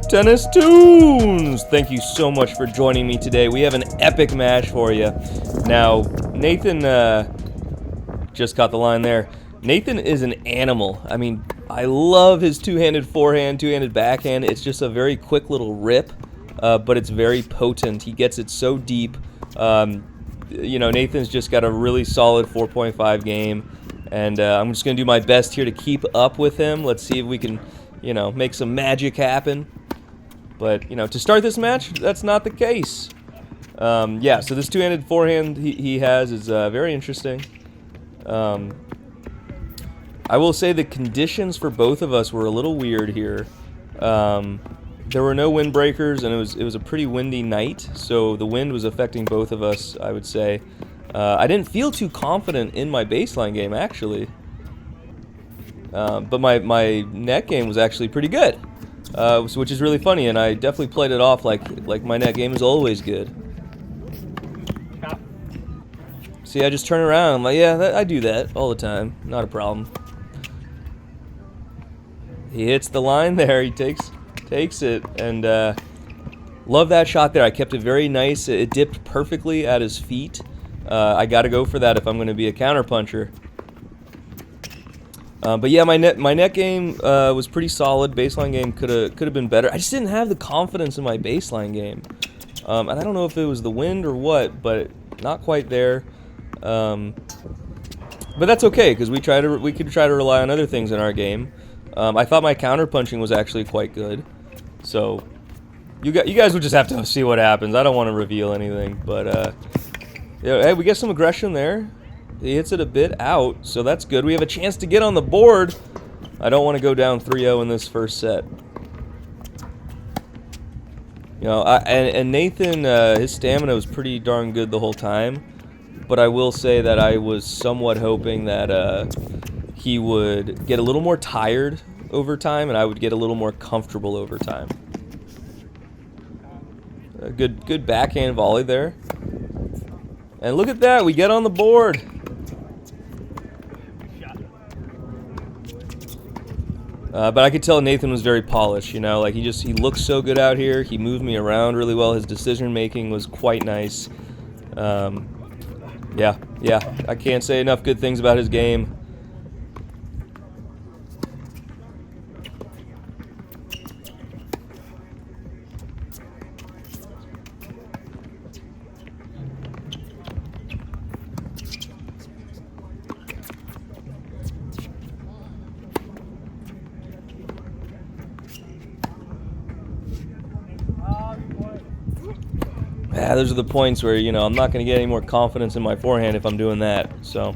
Tennis Tunes! Thank you so much for joining me today. We have an epic match for you. Now, Nathan just caught the line there. Nathan is an animal. I mean, I love his two-handed forehand, two-handed backhand. It's just a very quick little rip, but it's very potent. He gets it so deep. You know, Nathan's just got a really solid 4.5 game, and I'm just going to do my best here to keep up with him. Let's see if we can, you know, make some magic happen. But, you know, to start this match, that's not the case. Yeah, so this two-handed forehand he has is very interesting. I will say the conditions for both of us were a little weird here. There were no windbreakers, and it was a pretty windy night, so the wind was affecting both of us, I would say. I didn't feel too confident in my baseline game, actually. But my net game was actually pretty good. Which is really funny, and I definitely played it off like my net game is always good. See, I just turn around, I'm like, yeah, I do that all the time, not a problem. He hits the line there, he takes it, and love that shot there. I kept it very nice, it dipped perfectly at his feet. I gotta go for that if I'm gonna be a counterpuncher. But yeah, my net game was pretty solid. Baseline game could have been better. I just didn't have the confidence in my baseline game, and I don't know if it was the wind or what, but not quite there. But that's okay because we could try to rely on other things in our game. I thought my counter punching was actually quite good, so you guys would just have to see what happens. I don't want to reveal anything, but yeah, hey, we get some aggression there. He hits it a bit out, so that's good. We have a chance to get on the board. I don't want to go down 3-0 in this first set. You know, and Nathan, his stamina was pretty darn good the whole time, but I will say that I was somewhat hoping that he would get a little more tired over time, and I would get a little more comfortable over time. A good backhand volley there. And look at that, we get on the board. But I could tell Nathan was very polished, you know, like he looks so good out here. He moved me around really well. His decision making was quite nice. Yeah, I can't say enough good things about his game. Yeah, those are the points where, you know, I'm not going to get any more confidence in my forehand if I'm doing that. So,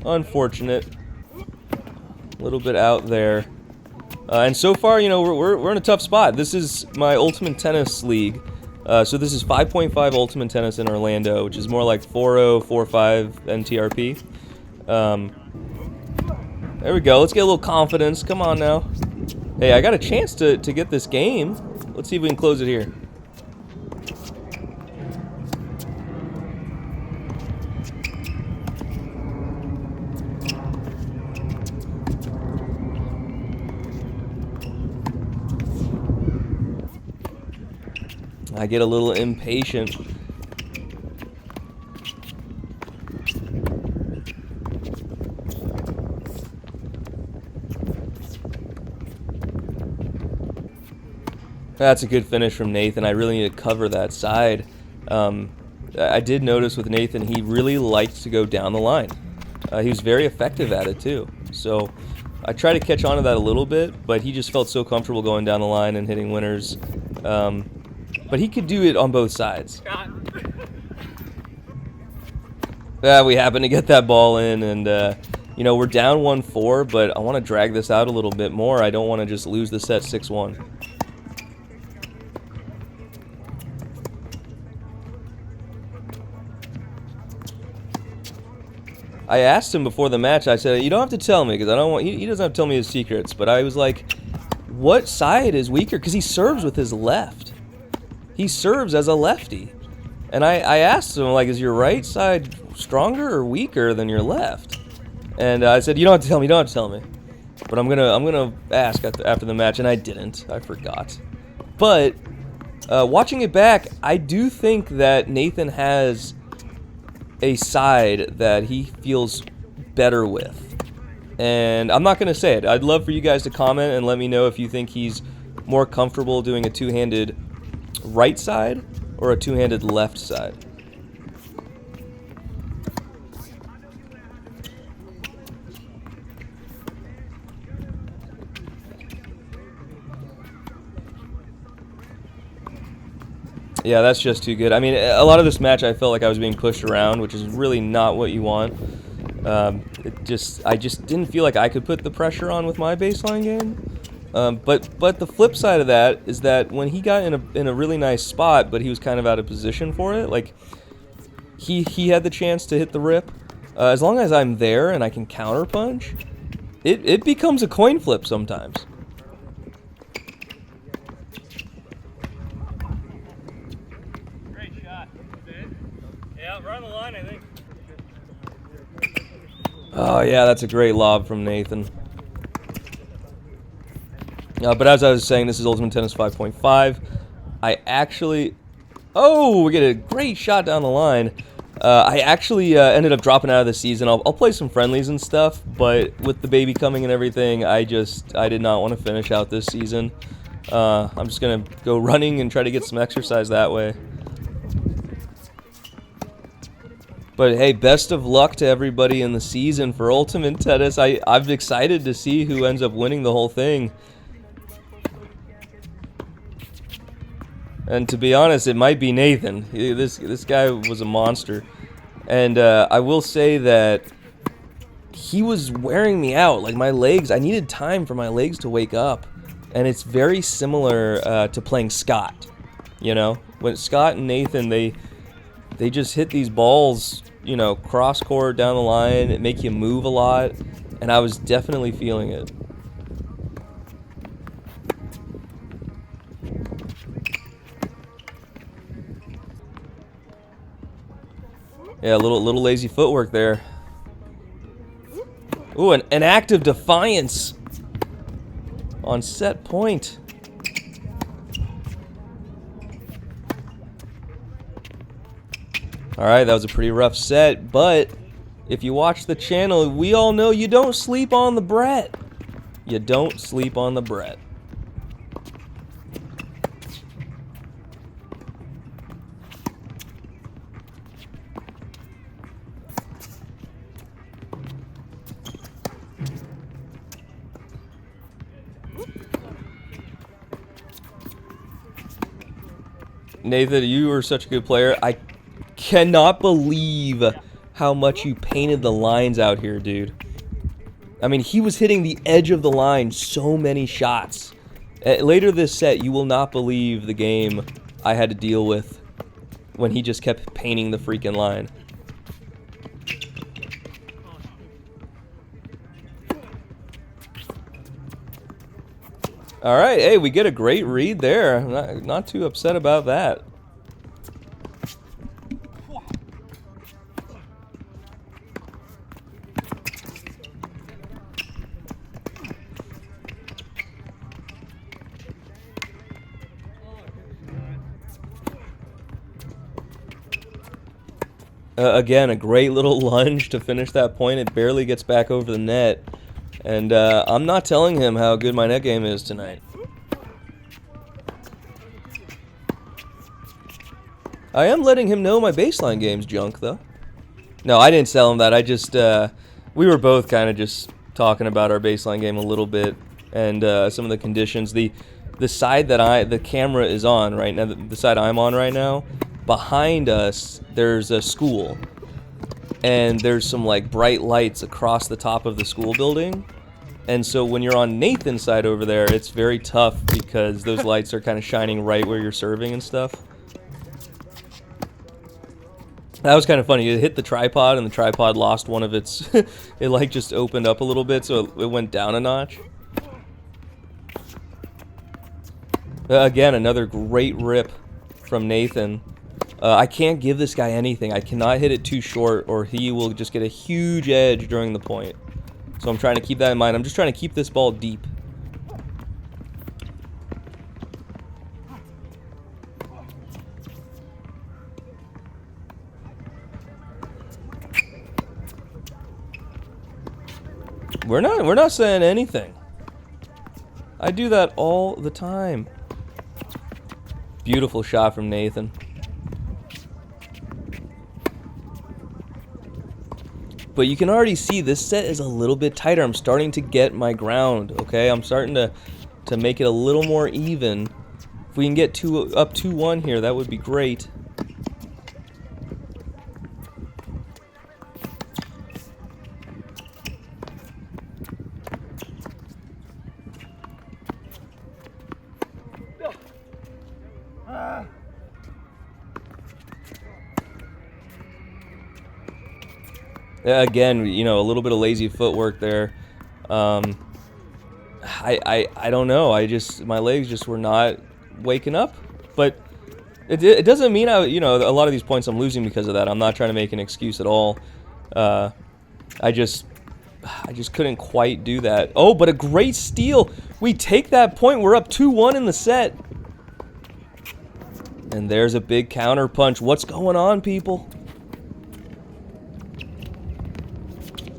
unfortunate. A little bit out there. And so far, you know, we're in a tough spot. This is my Ultimate Tennis League. So this is 5.5 Ultimate Tennis in Orlando, which is more like 4.0, 4.5 NTRP. There we go. Let's get a little confidence. Come on now. Hey, I got a chance to get this game. Let's see if we can close it here. I get a little impatient. That's a good finish from Nathan. I really need to cover that side. I did notice with Nathan, he really liked to go down the line. He was very effective at it too. So I tried to catch on to that a little bit, but he just felt so comfortable going down the line and hitting winners. But he could do it on both sides. We happen to get that ball in, and you know, we're down 1-4, but I want to drag this out a little bit more. I don't want to just lose the set 6-1. I asked him before the match, I said, you don't have to tell me, because I don't want, he doesn't have to tell me his secrets, but I was like, what side is weaker? Because he serves with his left. he serves as a lefty. And I asked him, like, is your right side stronger or weaker than your left? And I said, you don't have to tell me, you don't have to tell me. But I'm gonna ask after the match, and I didn't. I forgot. But watching it back, I do think that Nathan has a side that he feels better with. And I'm not gonna say it. I'd love for you guys to comment and let me know if you think he's more comfortable doing a two-handed right side or a two-handed left side. Yeah, that's just too good. I mean, a lot of this match I felt like I was being pushed around, which is really not what you want. I just didn't feel like I could put the pressure on with my baseline game. But the flip side of that is that when he got in a really nice spot, but he was kind of out of position for it, like he had the chance to hit the rip. As long as I'm there and I can counter punch, it becomes a coin flip sometimes. Great shot. Yeah, right on the line, I think. Oh yeah, that's a great lob from Nathan. But as I was saying, this is Ultimate Tennis 5.5. I actually... Oh, we get a great shot down the line. I actually ended up dropping out of the season. I'll play some friendlies and stuff, but with the baby coming and everything, I did not want to finish out this season. I'm just going to go running and try to get some exercise that way. But hey, best of luck to everybody in the season for Ultimate Tennis. I'm excited to see who ends up winning the whole thing. And to be honest, it might be Nathan. This guy was a monster. And I will say that he was wearing me out. Like, my legs, I needed time for my legs to wake up. And it's very similar to playing Scott. You know? When Scott and Nathan, they just hit these balls, you know, cross-court down the line. It make you move a lot. And I was definitely feeling it. Yeah, a little lazy footwork there. Ooh, an act of defiance on set point. Alright, that was a pretty rough set, but if you watch the channel, we all know you don't sleep on the Brett. You don't sleep on the Brett. Nathan, you are such a good player. I cannot believe how much you painted the lines out here, dude. I mean, he was hitting the edge of the line so many shots. Later this set, you will not believe the game I had to deal with when he just kept painting the freaking line. All right, hey, we get a great read there. I'm not too upset about that. Again, a great little lunge to finish that point. It barely gets back over the net. And I'm not telling him how good my net game is tonight. I am letting him know my baseline game's junk, though. No, I didn't tell him that. I just, we were both kind of just talking about our baseline game a little bit. And some of the conditions. The side that the camera is on right now, the side I'm on right now, behind us, there's a school. And there's some like bright lights across the top of the school building. And so when you're on Nathan's side over there, it's very tough because those lights are kind of shining right where you're serving and stuff. That was kind of funny. It hit the tripod and the tripod lost one of its... it like just opened up a little bit, so it went down a notch. Again, another great rip from Nathan. I can't give this guy anything. I cannot hit it too short or he will just get a huge edge during the point. So I'm trying to keep that in mind. I'm just trying to keep this ball deep. We're not saying anything. I do that all the time. Beautiful shot from Nathan. But you can already see this set is a little bit tighter. I'm starting to get my ground, okay? I'm starting to make it a little more even. If we can get up 2-1 here, that would be great. Again, you know, a little bit of lazy footwork there. I don't know. My legs just were not waking up. But it doesn't mean a lot of these points I'm losing because of that. I'm not trying to make an excuse at all. I just couldn't quite do that. Oh, but a great steal. We take that point. We're up 2-1 in the set. And there's a big counter punch. What's going on, people?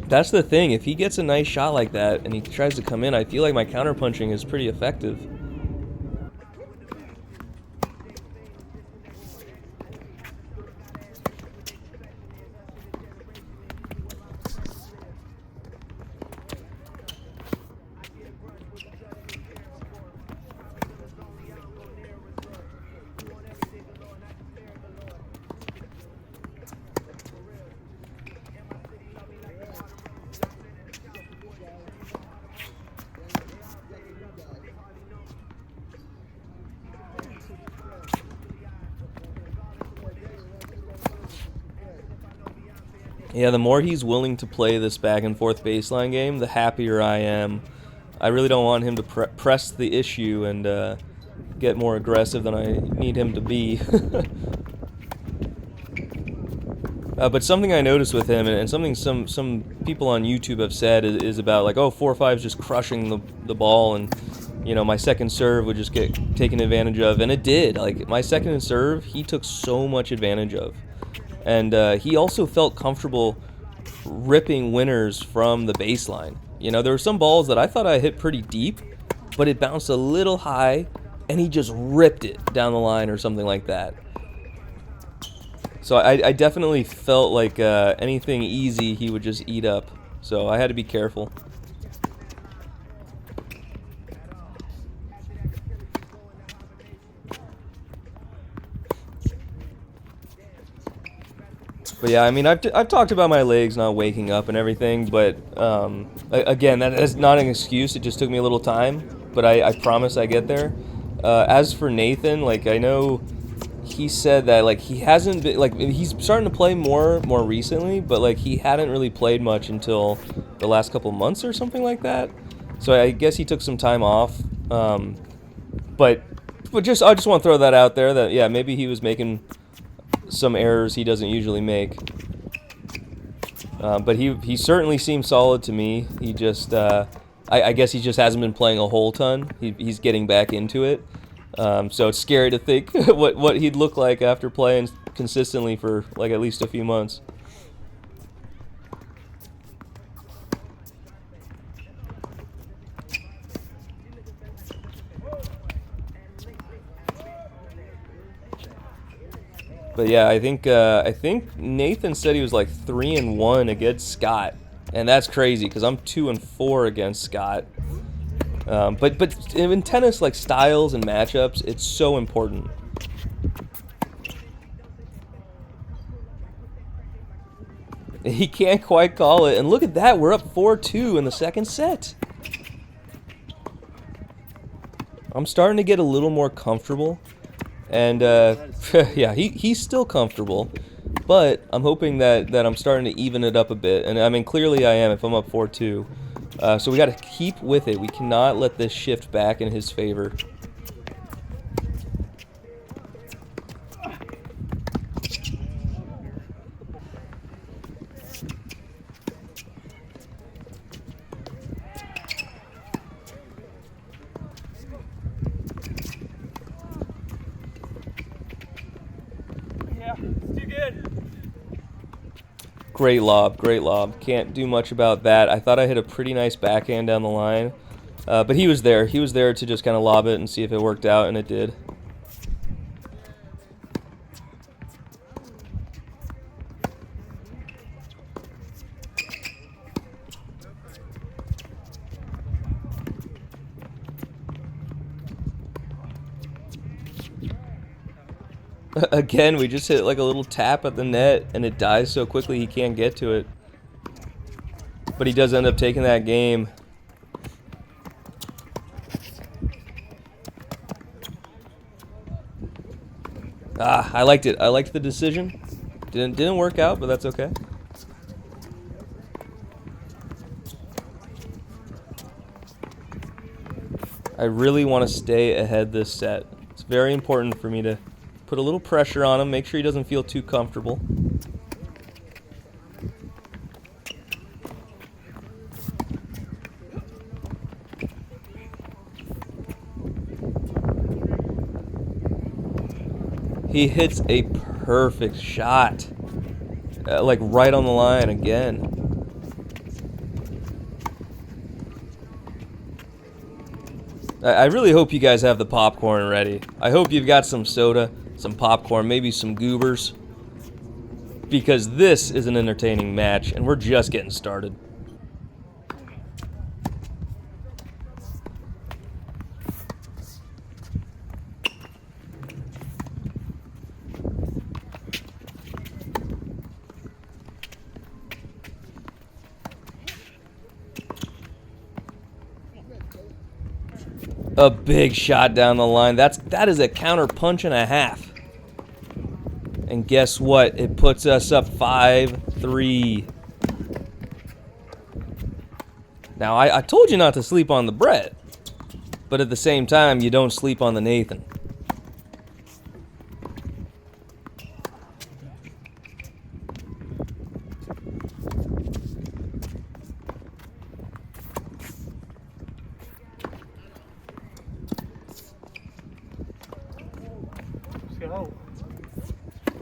That's the thing. If he gets a nice shot like that and he tries to come in, I feel like my counter punching is pretty effective. Yeah, the more he's willing to play this back and forth baseline game, the happier I am. I really don't want him to press the issue and get more aggressive than I need him to be. But something I noticed with him, and something some people on YouTube have said, is about like, oh, 4-5 is just crushing the ball, and you know, my second serve would just get taken advantage of, and it did. Like, my second serve, he took so much advantage of. And he also felt comfortable ripping winners from the baseline. You know, there were some balls that I thought I hit pretty deep, but it bounced a little high, and he just ripped it down the line or something like that. So I definitely felt like anything easy he would just eat up. So I had to be careful. But yeah, I mean, I've talked about my legs not waking up and everything, but again, that is not an excuse. It just took me a little time, but I promise I get there. As for Nathan, like, I know he said that like he hasn't been, like, he's starting to play more recently, but like he hadn't really played much until the last couple months or something like that. So I guess he took some time off. But I just want to throw that out there that yeah, maybe he was making some errors he doesn't usually make, but he certainly seems solid to me. He just I guess he just hasn't been playing a whole ton. He's getting back into it, so it's scary to think what he'd look like after playing consistently for like at least a few months. But yeah, I think Nathan said he was like 3-1 against Scott, and that's crazy because I'm 2-4 against Scott. But in tennis, like styles and matchups, it's so important. He can't quite call it, and look at that, we're up 4-2 in the second set. I'm starting to get a little more comfortable. And yeah, he's still comfortable, but I'm hoping that I'm starting to even it up a bit. And I mean, clearly I am if I'm up 4-2. So we got to keep with it. We cannot let this shift back in his favor. great lob, great lob. Can't do much about that. I thought I hit a pretty nice backhand down the line. But he was there. He was there to just kind of lob it and see if it worked out, and it did. Again, we just hit like a little tap at the net, and it dies so quickly he can't get to it. But he does end up taking that game. Ah, I liked it. I liked the decision. Didn't work out, but that's okay. I really want to stay ahead this set. It's very important for me to put a little pressure on him, make sure he doesn't feel too comfortable. He hits a perfect shot. Like right on the line again. I really hope you guys have the popcorn ready. I hope you've got some soda, some popcorn, maybe some goobers. Because this is an entertaining match, and we're just getting started. A big shot down the line. That is a counter punch and a half. And guess what? It puts us up 5-3. Now, I told you not to sleep on the Brett. But at the same time, you don't sleep on the Nathan.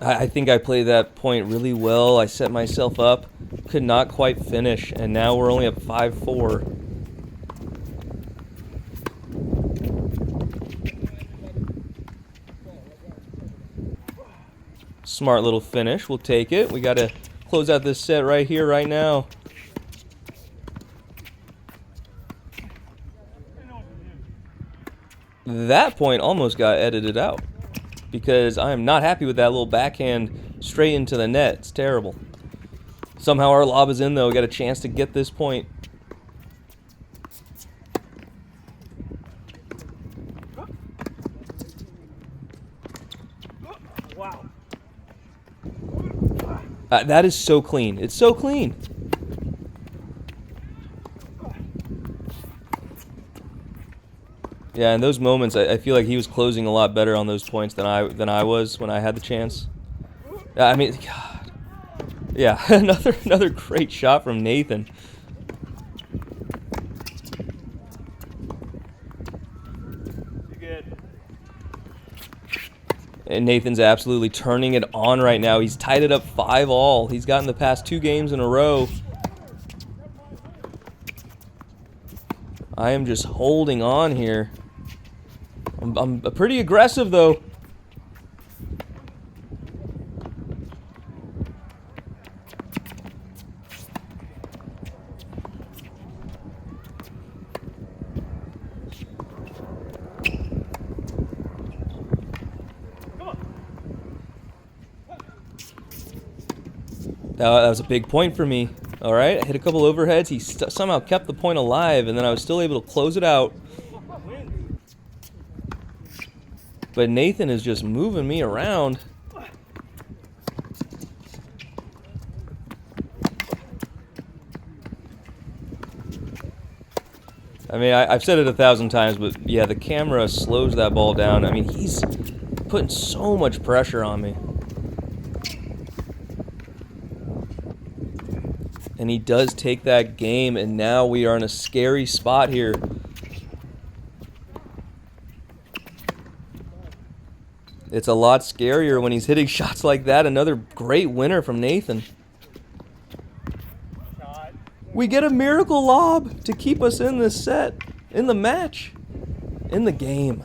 I think I played that point really well. I set myself up, could not quite finish, and now we're only up 5-4. Smart little finish. We'll take it. We got to close out this set right here, right now. That point almost got edited out, because I am not happy with that little backhand straight into the net. It's terrible. Somehow our lob is in, though. We got a chance to get this point. Wow. That is so clean. It's so clean. Yeah, in those moments, I feel like he was closing a lot better on those points than I was when I had the chance. I mean, God. Yeah, another great shot from Nathan. You good? And Nathan's absolutely turning it on right now. He's tied it up 5-all. He's gotten the past 2 games in a row. I am just holding on here. I'm pretty aggressive, though. That was a big point for me. All right, I hit a couple overheads. He somehow kept the point alive, and then I was still able to close it out. But Nathan is just moving me around. I mean, I've said it 1,000 times, but yeah, the camera slows that ball down. I mean, he's putting so much pressure on me. And he does take that game, and now we are in a scary spot here. It's a lot scarier when he's hitting shots like that. Another great winner from Nathan. We get a miracle lob to keep us in this set, in the match, in the game.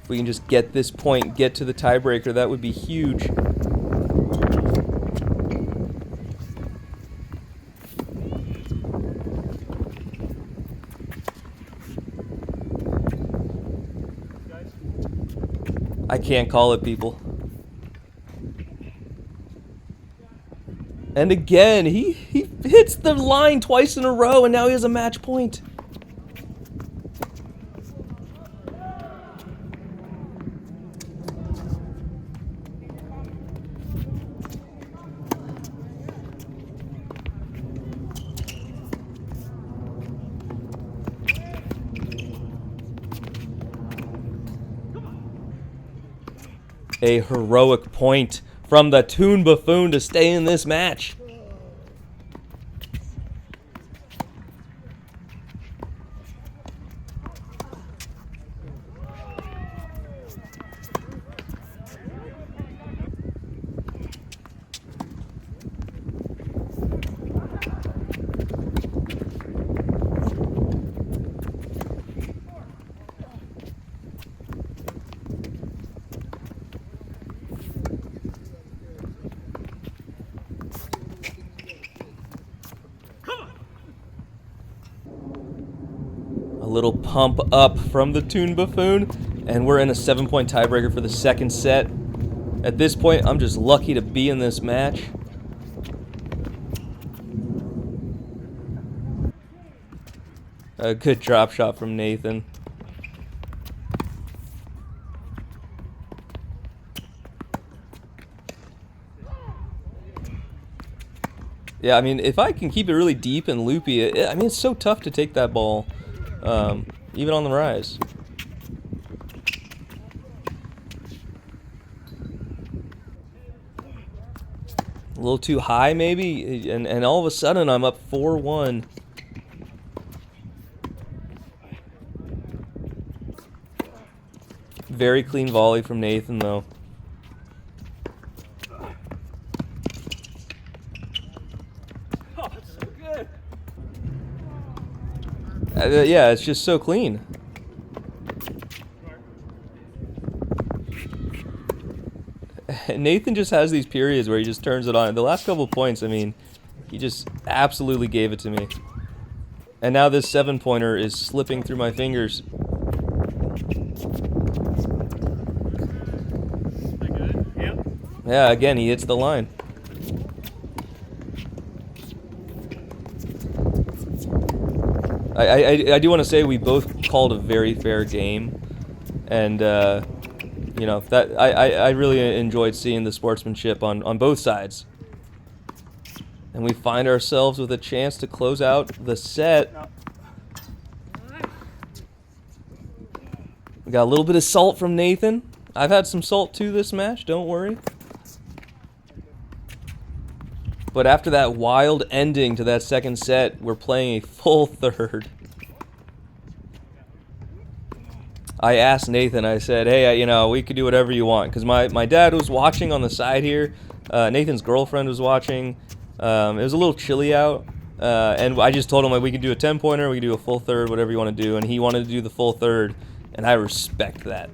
If we can just get this point, get to the tiebreaker, that would be huge. I can't call it, people. And again, he hits the line twice in a row, and now he has a match point. A heroic point from the Toon Buffoon to stay in this match. A little pump up from the Toon Buffoon, and we're in a 7-point tiebreaker for the second set. At this point, I'm just lucky to be in this match. A good drop shot from Nathan. Yeah, I mean, if I can keep it really deep and loopy, I mean, it's so tough to take that ball, even on the rise. A little too high, maybe, and all of a sudden I'm up 4-1. Very clean volley from Nathan, though. Oh, that's so good. Yeah, it's just so clean. Nathan just has these periods where he just turns it on. The last couple of points, I mean, he just absolutely gave it to me. And now this 7-pointer is slipping through my fingers. Yep. Yeah, again, he hits the line. I do want to say we both called a very fair game, and you know, that I really enjoyed seeing the sportsmanship on both sides. And we find ourselves with a chance to close out the set. We got a little bit of salt from Nathan. I've had some salt too this match, don't worry. But after that wild ending to that second set, we're playing a full third. I asked Nathan, I said, hey, you know, we could do whatever you want. Because my dad was watching on the side here. Nathan's girlfriend was watching. It was a little chilly out. And I just told him, like, we could do a 10-pointer, we could do a full third, whatever you want to do. And he wanted to do the full third. And I respect that.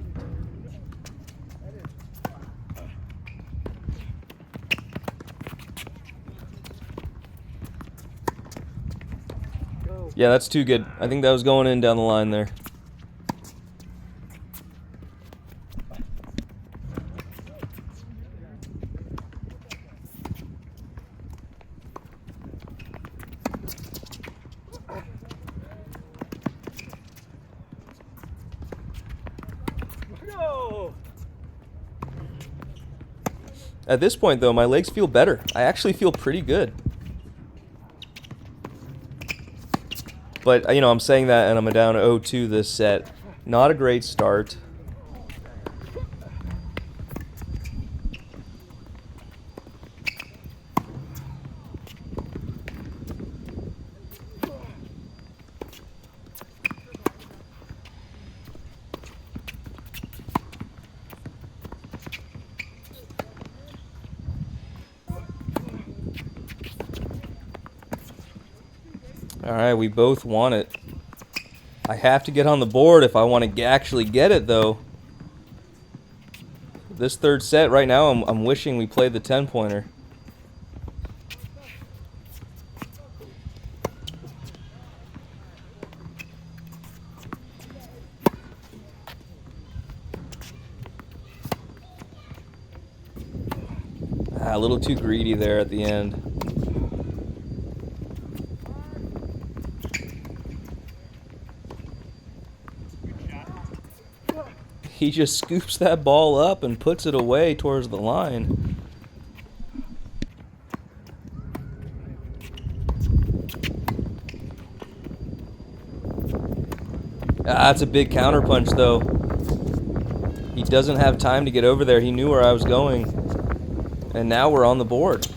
Yeah, that's too good. I think that was going in down the line there. No. At this point, though, my legs feel better. I actually feel pretty good. But, you know, I'm saying that and I'm down 0-2 this set. Not a great start. All right, we both want it. I have to get on the board if I want to actually get it, though. This third set right now, I'm wishing we played the 10-pointer. A little too greedy there at the end. He just scoops that ball up and puts it away towards the line. That's a big counterpunch, though. He doesn't have time to get over there. He knew where I was going. And now we're on the board.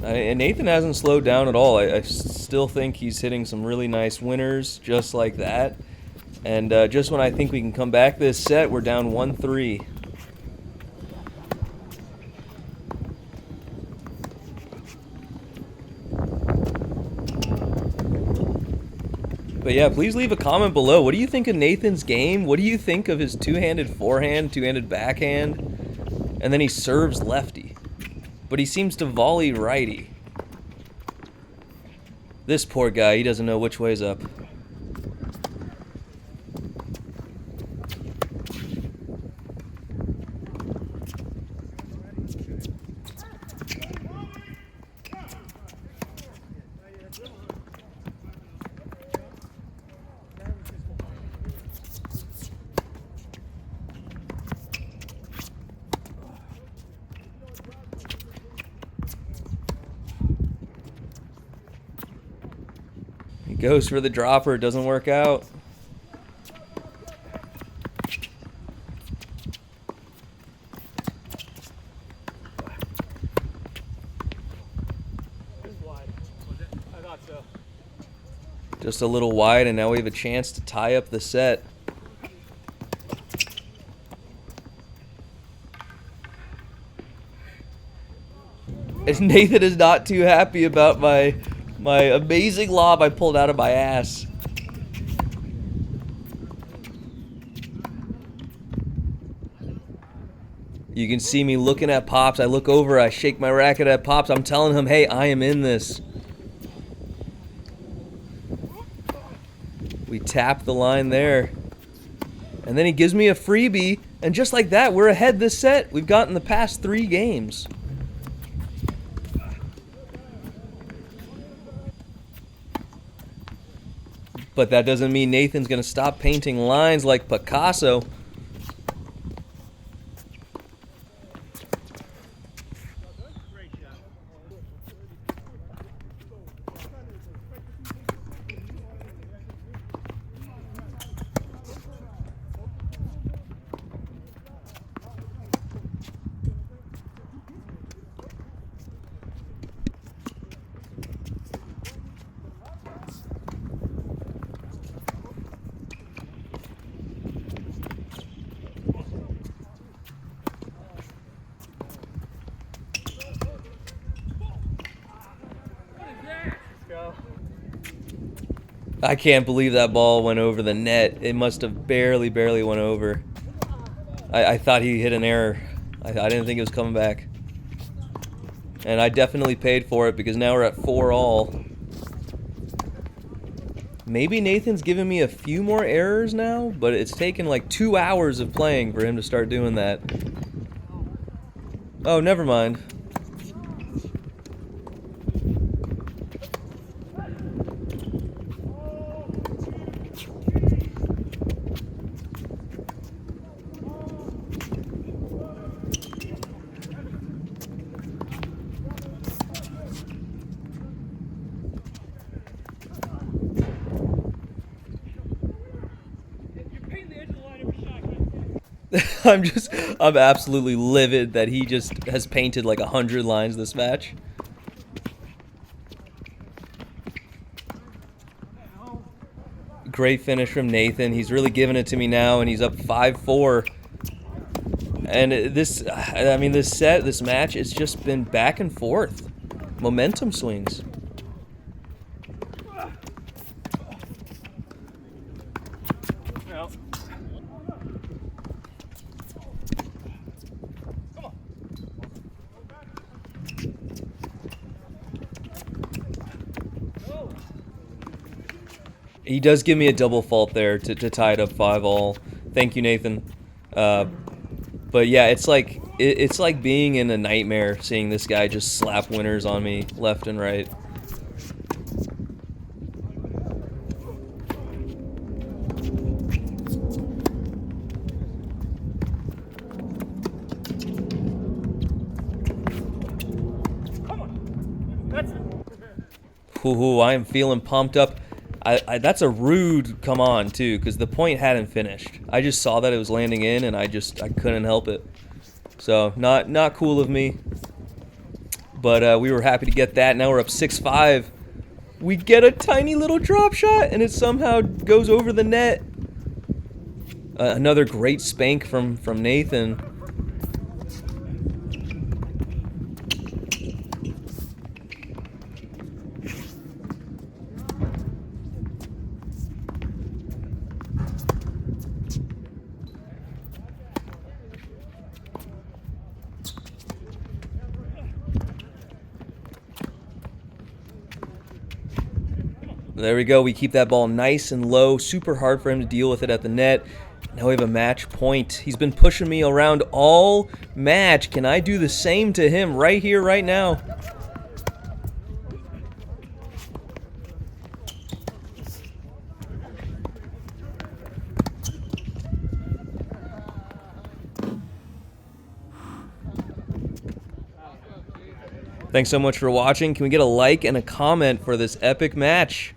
And Nathan hasn't slowed down at all. I still think he's hitting some really nice winners just like that. And just when I think we can come back this set, we're down 1-3. But yeah, please leave a comment below. What do you think of Nathan's game? What do you think of his two-handed forehand, two-handed backhand? And then he serves lefty. But he seems to volley righty. This poor guy, he doesn't know which way's up. He goes for the dropper, it doesn't work out. Just a little wide, and now we have a chance to tie up the set. And Nathan is not too happy about my amazing lob I pulled out of my ass. You can see me looking at Pops. I look over, I shake my racket at Pops. I'm telling him, hey, I am in this. We tap the line there. And then he gives me a freebie. And just like that, we're ahead this set. We've gotten the past 3 games. But that doesn't mean Nathan's going to stop painting lines like Picasso. I can't believe that ball went over the net. It must have barely went over. I thought he hit an error. I didn't think it was coming back. And I definitely paid for it because now we're at 4-all. Maybe Nathan's giving me a few more errors now, but it's taken like 2 hours of playing for him to start doing that. Oh, never mind. I'm absolutely livid that he just has painted like 100 lines this match. Great finish from Nathan. He's really giving it to me now, and he's up 5-4. And this match, it's just been back and forth. Momentum swings. He does give me a double fault there to tie it up 5-all. Thank you, Nathan. But yeah, it's like being in a nightmare, seeing this guy just slap winners on me left and right. Ooh, I am feeling pumped up. That's a rude come on too, because the point hadn't finished. I just saw that it was landing in, and I couldn't help it. So not cool of me. But we were happy to get that. Now we're up 6-5. We get a tiny little drop shot, and it somehow goes over the net. Another great spank from Nathan. There we go. We keep that ball nice and low. Super hard for him to deal with it at the net. Now we have a match point. He's been pushing me around all match. Can I do the same to him right here, right now? Thanks so much for watching. Can we get a like and a comment for this epic match?